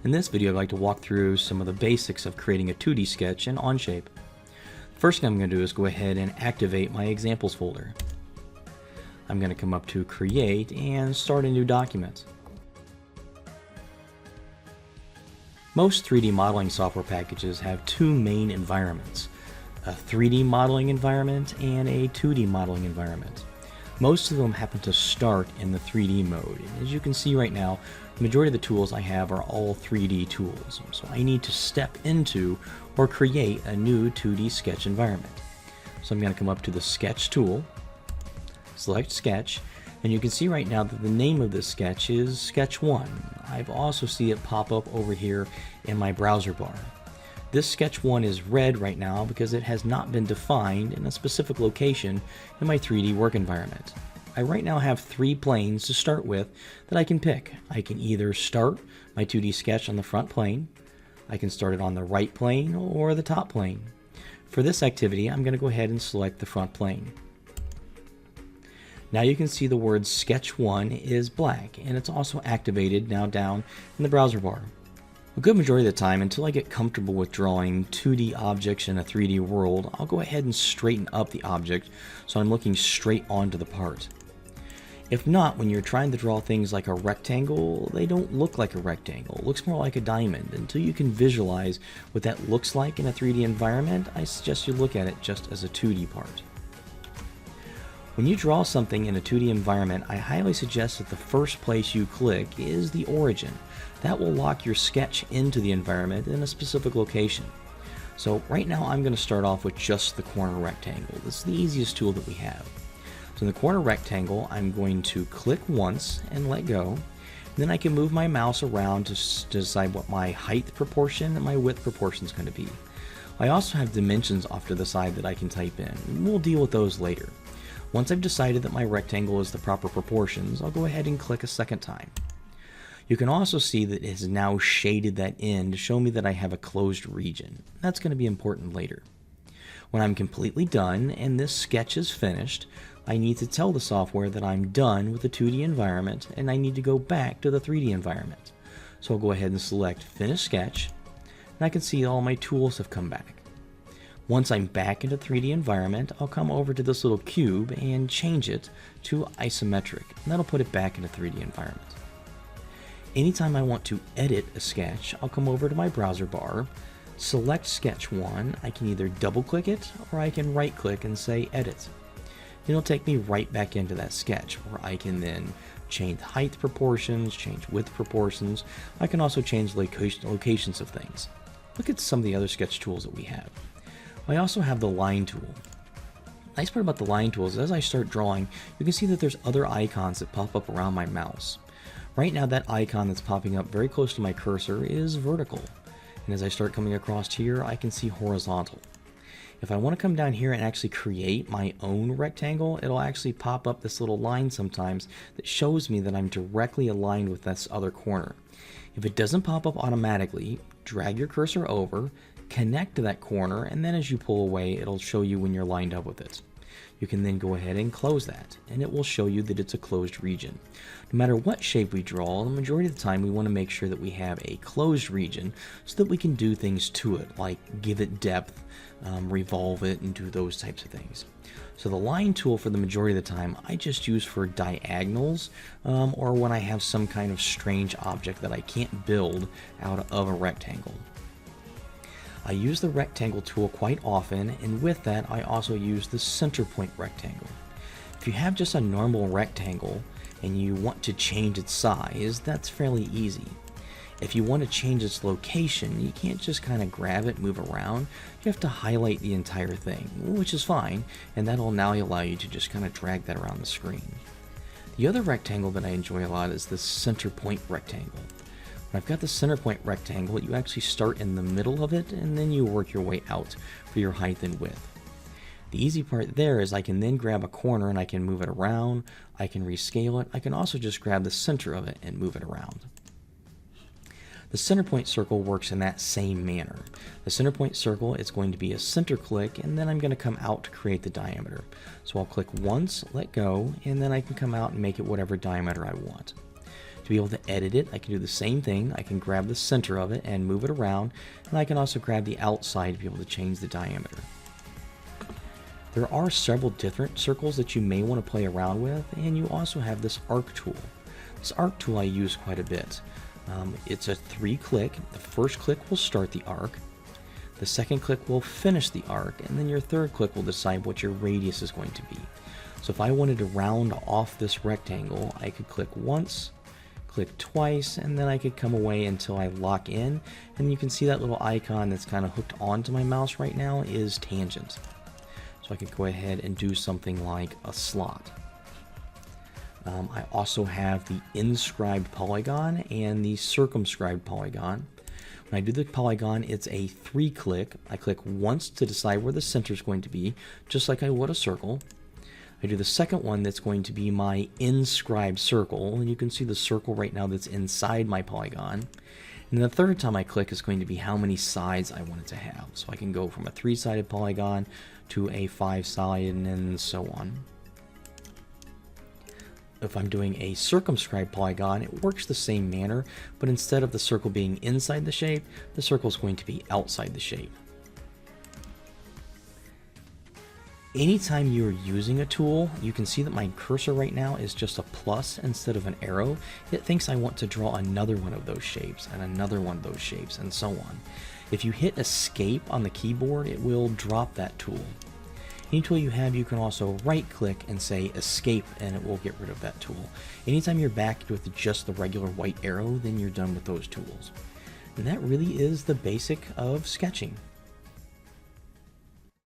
In this video, I'd like to walk through some of the basics of creating a 2D sketch in Onshape. First thing I'm going to do is go ahead and activate my examples folder. I'm going to come up to Create and start a new document. Most 3D modeling software packages have two main environments, a 3D modeling environment and a 2D modeling environment. Most of them happen to start in the 3D mode. As you can see right now, the majority of the tools I have are all 3D tools. So I need to step into or create a new 2D sketch environment. So I'm going to come up to the Sketch tool, select Sketch, and you can see right now that the name of this sketch is Sketch 1. I've also see it pop up over here in my browser bar. This Sketch 1 is red right now because it has not been defined in a specific location in my 3D work environment. I right now have 3 planes to start with that I can pick. I can either start my 2D sketch on the front plane, I can start it on the right plane or the top plane. For this activity, I'm going to go ahead and select the front plane. Now you can see the word Sketch 1 is black, and it's also activated now down in the browser bar. A good majority of the time, until I get comfortable with drawing 2D objects in a 3D world, I'll go ahead and straighten up the object so I'm looking straight onto the part. If not, when you're trying to draw things like a rectangle, they don't look like a rectangle. It looks more like a diamond. Until you can visualize what that looks like in a 3D environment, I suggest you look at it just as a 2D part. When you draw something in a 2D environment, I highly suggest that the first place you click is the origin. That will lock your sketch into the environment in a specific location. So right now I'm going to start off with just the corner rectangle. This is the easiest tool that we have. So in the corner rectangle, I'm going to click once and let go. Then I can move my mouse around to decide what my height proportion and my width proportion is going to be. I also have dimensions off to the side that I can type in. We'll deal with those later. Once I've decided that my rectangle is the proper proportions, I'll go ahead and click a second time. You can also see that it has now shaded that in to show me that I have a closed region. That's going to be important later. When I'm completely done and this sketch is finished, I need to tell the software that I'm done with the 2D environment and I need to go back to the 3D environment. So I'll go ahead and select Finish Sketch, and I can see all my tools have come back. Once I'm back in the 3D environment, I'll come over to this little cube and change it to isometric, and that'll put it back in the 3D environment. Anytime I want to edit a sketch, I'll come over to my browser bar, select Sketch 1, I can either double click it or I can right click and say Edit. It'll take me right back into that sketch where I can then change height proportions, change width proportions. I can also change locations of things. Look at some of the other sketch tools that we have. I also have the line tool. The nice part about the line tool is as I start drawing, you can see that there's other icons that pop up around my mouse. Right now that icon that's popping up very close to my cursor is vertical. And as I start coming across here, I can see horizontal. If I want to come down here and actually create my own rectangle, it'll actually pop up this little line sometimes that shows me that I'm directly aligned with this other corner. If it doesn't pop up automatically, drag your cursor over, connect to that corner, and then as you pull away, it'll show you when you're lined up with it. You can then go ahead and close that, and it will show you that it's a closed region. No matter what shape we draw, the majority of the time we want to make sure that we have a closed region so that we can do things to it, like give it depth, revolve it, and do those types of things. So the line tool for the majority of the time I just use for diagonals or when I have some kind of strange object that I can't build out of a rectangle. I use the rectangle tool quite often, and with that I also use the center point rectangle. If you have just a normal rectangle and you want to change its size, that's fairly easy. If you want to change its location, you can't just kind of grab it, move around. You have to highlight the entire thing, which is fine, and that'll now allow you to just kind of drag that around the screen. The other rectangle that I enjoy a lot is the center point rectangle. When I've got the center point rectangle, you actually start in the middle of it and then you work your way out for your height and width. The easy part there is I can then grab a corner and I can move it around, I can rescale it, I can also just grab the center of it and move it around. The center point circle works in that same manner. The center point circle is going to be a center click, and then I'm going to come out to create the diameter. So I'll click once, let go, and then I can come out and make it whatever diameter I want. To be able to edit it, I can do the same thing. I can grab the center of it and move it around, and I can also grab the outside to be able to change the diameter. There are several different circles that you may want to play around with, and you also have this arc tool. This arc tool I use quite a bit. It's a 3-click. The first click will start the arc. The second click will finish the arc, and then your third click will decide what your radius is going to be. So if I wanted to round off this rectangle, I could click once, click twice, and then I could come away until I lock in. And you can see that little icon that's kind of hooked onto my mouse right now is tangent. So I could go ahead and do something like a slot. I also have the inscribed polygon and the circumscribed polygon. When I do the polygon, it's a 3-click. I click once to decide where the center is going to be, just like I would a circle. I do the second one that's going to be my inscribed circle, and you can see the circle right now that's inside my polygon. And the third time I click is going to be how many sides I want it to have. So I can go from a 3-sided polygon to a 5-sided and so on. If I'm doing a circumscribed polygon, it works the same manner, but instead of the circle being inside the shape, the circle is going to be outside the shape. Anytime you're using a tool, you can see that my cursor right now is just a plus instead of an arrow. It thinks I want to draw another one of those shapes and another one of those shapes and so on. If you hit escape on the keyboard, it will drop that tool. Any tool you have, you can also right click and say escape and it will get rid of that tool. Anytime you're back with just the regular white arrow, then you're done with those tools. And that really is the basic of sketching.